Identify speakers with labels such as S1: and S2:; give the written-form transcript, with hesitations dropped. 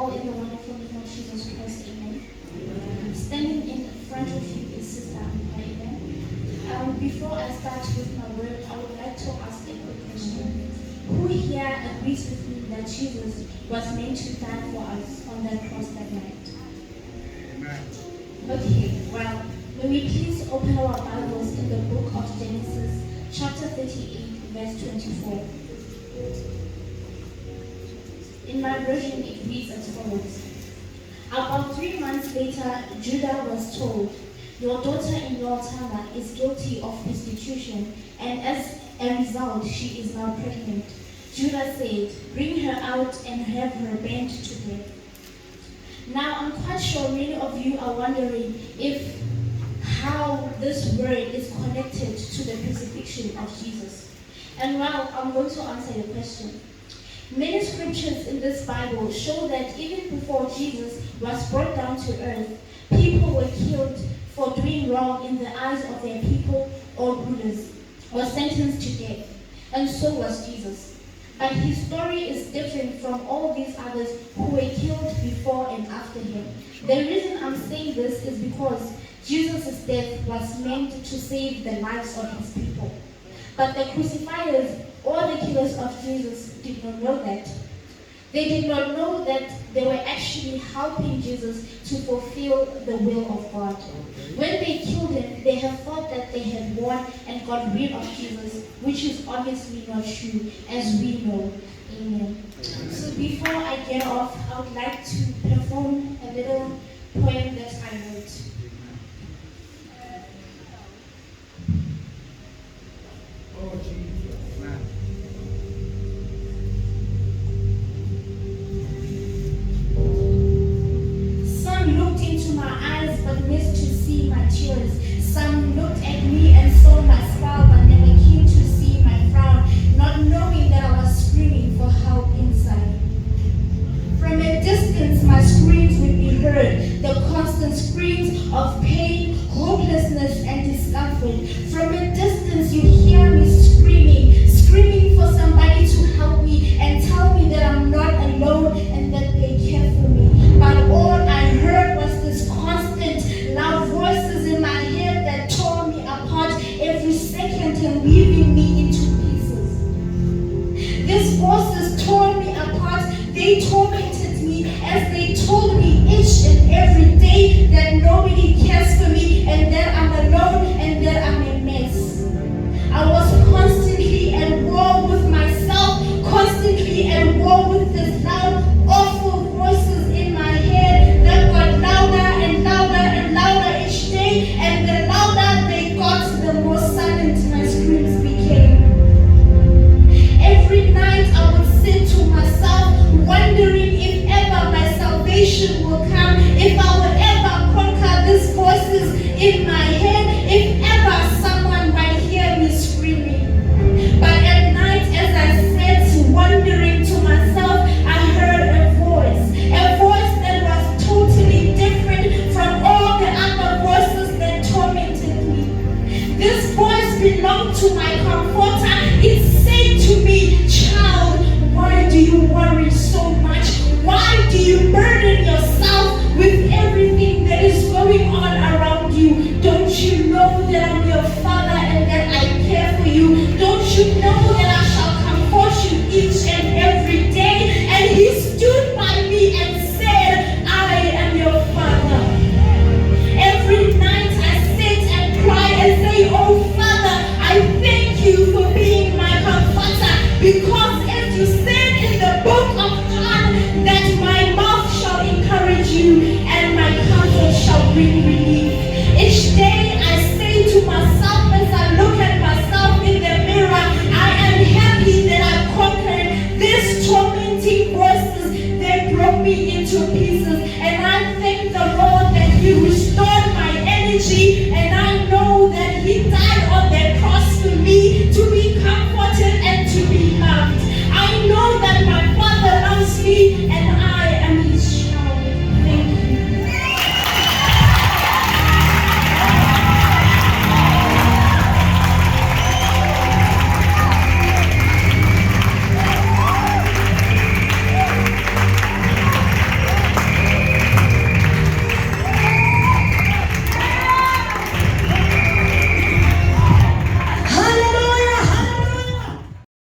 S1: all in the wonderful name of Jesus Christ, amen. Standing in front of you is Sister Amanda, amen. Before I start with my word, I would like to ask a quick question. Who here agrees with me that Jesus was meant to die for us on that cross that night?
S2: Amen.
S1: Okay, well, may we please open our Bibles in the book of Genesis, chapter 38, verse 24. In my version, it reads as follows. About 3 months later, Judah was told, "Your daughter-in-law Tamar is guilty of prostitution, and as a result, she is now pregnant." Judah said, "Bring her out and have her burned to death." Now, I'm quite sure many of you are wondering how this word is connected to the crucifixion of Jesus. And well, I'm going to answer your question. Many scriptures in this Bible show that even before Jesus was brought down to earth, people were killed for doing wrong in the eyes of their people or rulers, or sentenced to death. And so was Jesus. But his story is different from all these others who were killed before and after him. The reason I'm saying this is because Jesus' death was meant to save the lives of his people. But the crucifiers or the killers of Jesus did not know that. They did not know that they were actually helping Jesus to fulfill the will of God. When they killed him, they have thought that they had won and got rid of Jesus, which is obviously not true, as we know. Amen. So before I get off, I would like to perform a little poem that I wrote.
S2: Oh, Jesus. Man.
S1: Some looked into my eyes but missed to see my tears. Some looked at me and saw my smile but never came to see my frown, not knowing that I was screaming for help inside. From a distance my screams would be heard, the constant screams of pain, hopelessness and discomfort. From a distance you hear me screaming for somebody to help me and tell me that I'm not alone and that they care for me. But all I heard was this constant loud voices in my head that tore me apart every second and weaving me into pieces. These voices tore me apart. They tormented me as they told me each and every day that nobody cares for me and that I'm alone and that I'm a mess. I was constantly at war with myself, constantly at war with these loud, awful voices in my head that got louder and louder and louder each day, and the louder they got, the more silent my screams became. Every night I would sit to myself, wondering if ever my salvation will come, if I will ever conquer these voices in my head, if ever someone might hear me screaming. But at night, as I sat wondering to myself, I heard a voice that was totally different from all the other voices that tormented me. This voice belonged to my comforter. It said to me, "Child, why do you worry so much? Why do you burden yourself with everything that is going on around you? Don't you know that I'm your father and that I care for you? Don't you know that I shall comfort you each and every day?" And he stood by me and said, "I am your father." Every night I sit and cry and say, "Oh Father, I thank you for being my comforter, because as you said in the book of John, that my mouth shall encourage you and my counsel shall bring relief." Each day I say to myself as I look at myself in the mirror, I am happy that I conquered these tormenting voices that broke me into pieces, and I